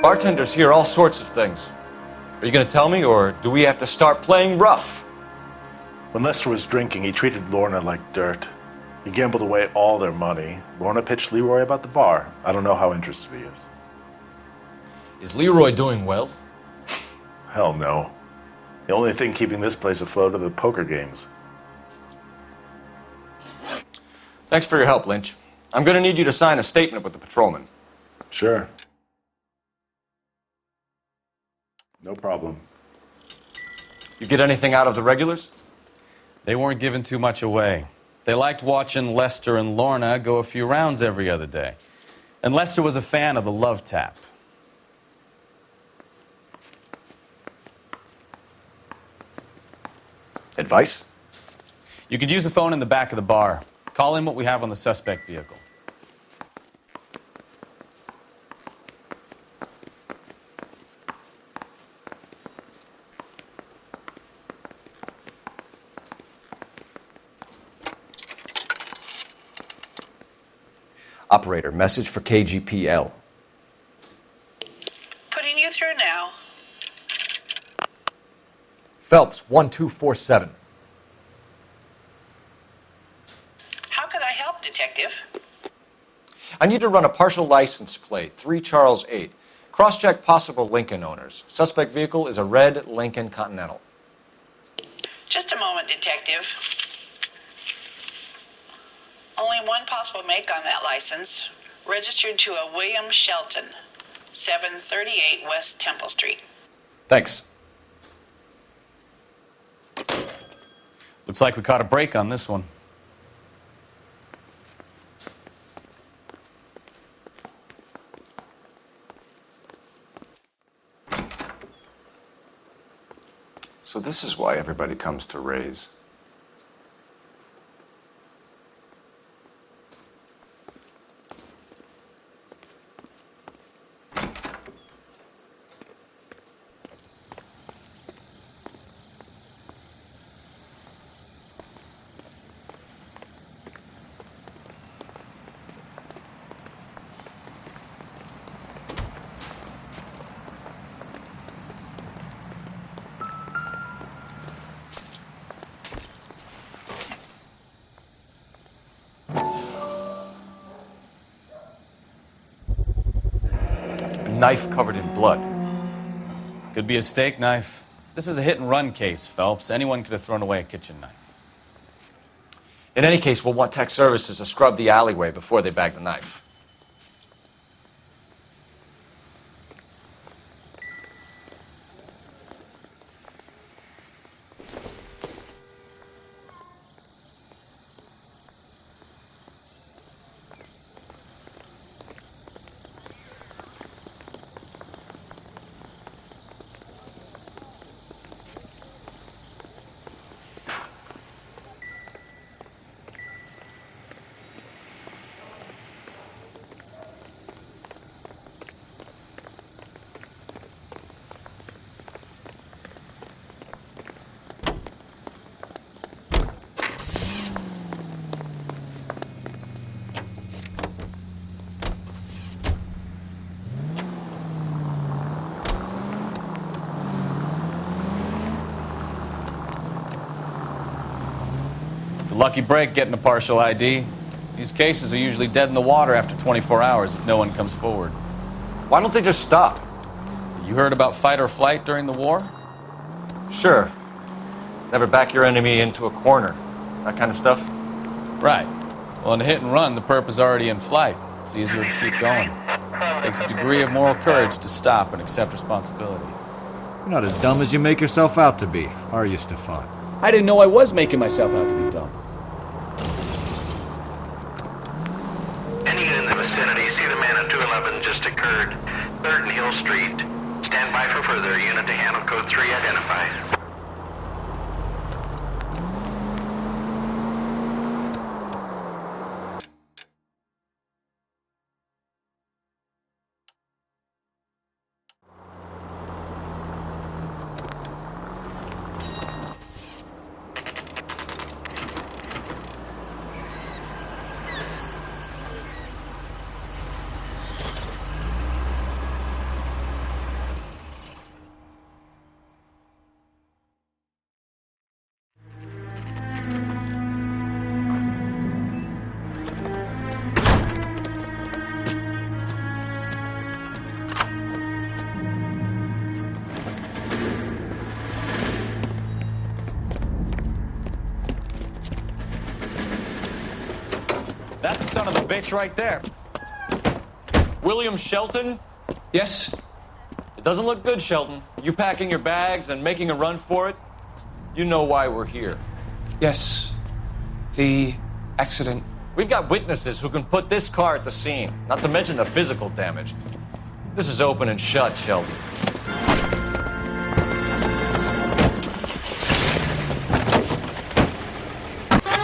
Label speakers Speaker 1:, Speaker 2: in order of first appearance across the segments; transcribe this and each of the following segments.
Speaker 1: Bartenders hear all sorts of things. Are you going to tell me, or do we have to start playing rough?
Speaker 2: When Lester was drinking, he treated Lorna like dirt. He gambled away all their money. Lorna pitched Leroy about the bar. I don't know how interested he is.
Speaker 1: Is Leroy doing well?
Speaker 2: Hell no. The only thing keeping this place afloat are the poker games.
Speaker 1: Thanks for your help, Lynch. I'm going to need you to sign a statement with the patrolman.
Speaker 2: Sure. No problem.
Speaker 1: You get anything out of the regulars?
Speaker 3: They weren't giving too much away. They liked watching Lester and Lorna go a few rounds every other day. And Lester was a fan of the love tap.
Speaker 1: Advice?
Speaker 3: You could use the phone in the back of the bar. Call in what we have on the suspect vehicle.
Speaker 1: Operator, message for KGPL.
Speaker 4: Putting you through now.
Speaker 1: Phelps, 1247.
Speaker 4: How could I help, Detective?
Speaker 1: I need to run a partial license plate, 3 Charles 8. Cross-check possible Lincoln owners. Suspect vehicle is a red Lincoln Continental.
Speaker 4: Just a moment, Detective. Only one possible make on that license. Registered to a William Shelton, 738 West Temple Street.
Speaker 1: Thanks.
Speaker 3: Looks like we caught a break on this one.
Speaker 1: So this is why everybody comes to Ray's. Knife covered in blood.
Speaker 3: Could be a steak knife. This is a hit-and-run case, Phelps. Anyone could have thrown away a kitchen knife.
Speaker 1: In any case, we'll want tech services to scrub the alleyway before they bag the knife.
Speaker 3: It's a lucky break getting a partial ID. These cases are usually dead in the water after 24 hours if no one comes forward.
Speaker 1: Why don't they just stop?
Speaker 3: You heard about fight or flight during the war?
Speaker 1: Sure. Never back your enemy into a corner. That kind of stuff.
Speaker 3: Right. Well, in a hit and run, the perp is already in flight. It's easier to keep going. It takes a degree of moral courage to stop and accept responsibility.
Speaker 5: You're not as dumb as you make yourself out to be, are you, Stefan?
Speaker 6: I didn't know I was making myself out to be dumb.
Speaker 7: Any in the vicinity, see the man at 211 just occurred. 3rd and Hill Street. Stand by for further. Unit to handle code 3 identified.
Speaker 3: bitch right there.
Speaker 1: William Shelton?
Speaker 8: Yes?
Speaker 1: It doesn't look good, Shelton. You packing your bags and making a run for it? You know why we're here.
Speaker 8: Yes. The accident.
Speaker 1: We've got witnesses who can put this car at the scene, not to mention the physical damage. This is open and shut, Shelton.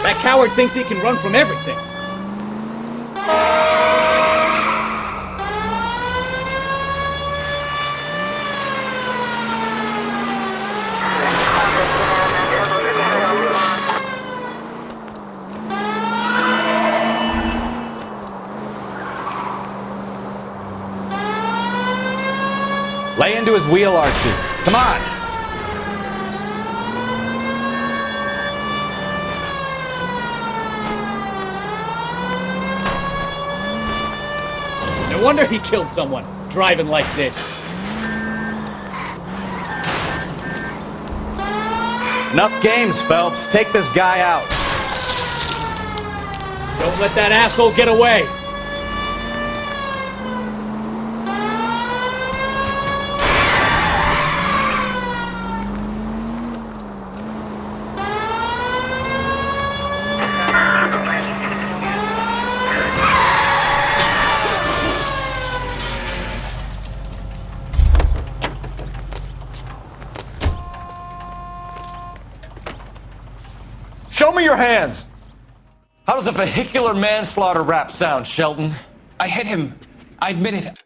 Speaker 6: That coward thinks he can run from everything.
Speaker 3: Lay into his wheel arches. Come on.
Speaker 6: No wonder he killed someone, driving like this.
Speaker 3: Enough games, Phelps. Take this guy out.
Speaker 6: Don't let that asshole get away.
Speaker 1: Show me your hands! How does a vehicular manslaughter rap sound, Shelton?
Speaker 8: I hit him. I admit it.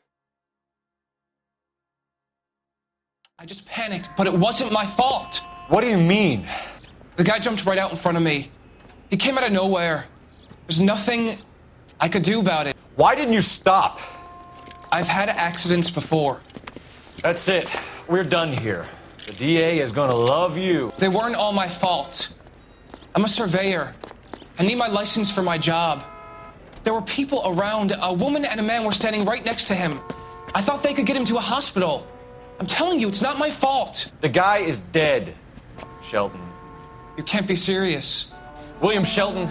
Speaker 8: I just panicked, but it wasn't my fault.
Speaker 1: What do you mean?
Speaker 8: The guy jumped right out in front of me. He came out of nowhere. There's nothing I could do about it.
Speaker 1: Why didn't you stop?
Speaker 8: I've had accidents before.
Speaker 1: That's it. We're done here. The DA is gonna love you.
Speaker 8: They weren't all my fault. I'm a surveyor. I need my license for my job. There were people around. A woman and a man were standing right next to him. I thought they could get him to a hospital. I'm telling you, it's not my fault.
Speaker 1: The guy is dead, Shelton.
Speaker 8: You can't be serious.
Speaker 1: William Shelton,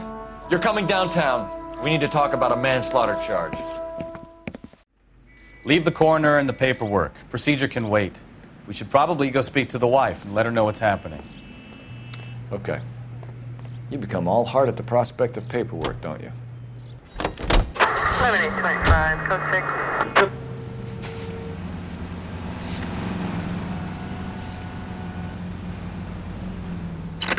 Speaker 1: you're coming downtown. We need to talk about a manslaughter charge.
Speaker 3: Leave the coroner and the paperwork. Procedure can wait. We should probably go speak to the wife and let her know what's happening.
Speaker 1: Okay. You become all heart at the prospect of paperwork, don't you?
Speaker 9: 7825, code 6.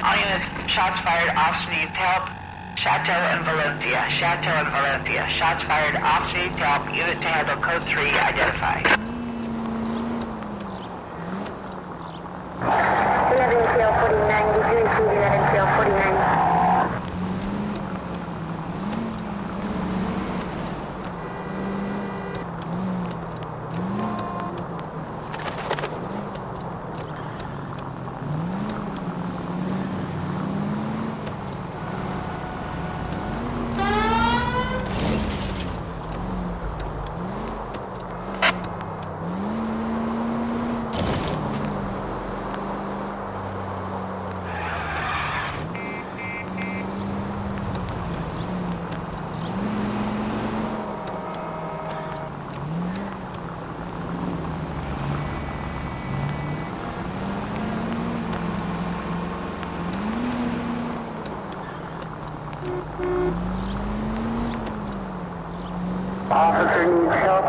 Speaker 4: All units, shots fired, officer needs help. Chateau and Valencia, Chateau and Valencia. Shots fired, officer needs help. Unit to handle code 3, identify.
Speaker 9: 11 tail 49, did you receive 11 tail 49? Officer needs help.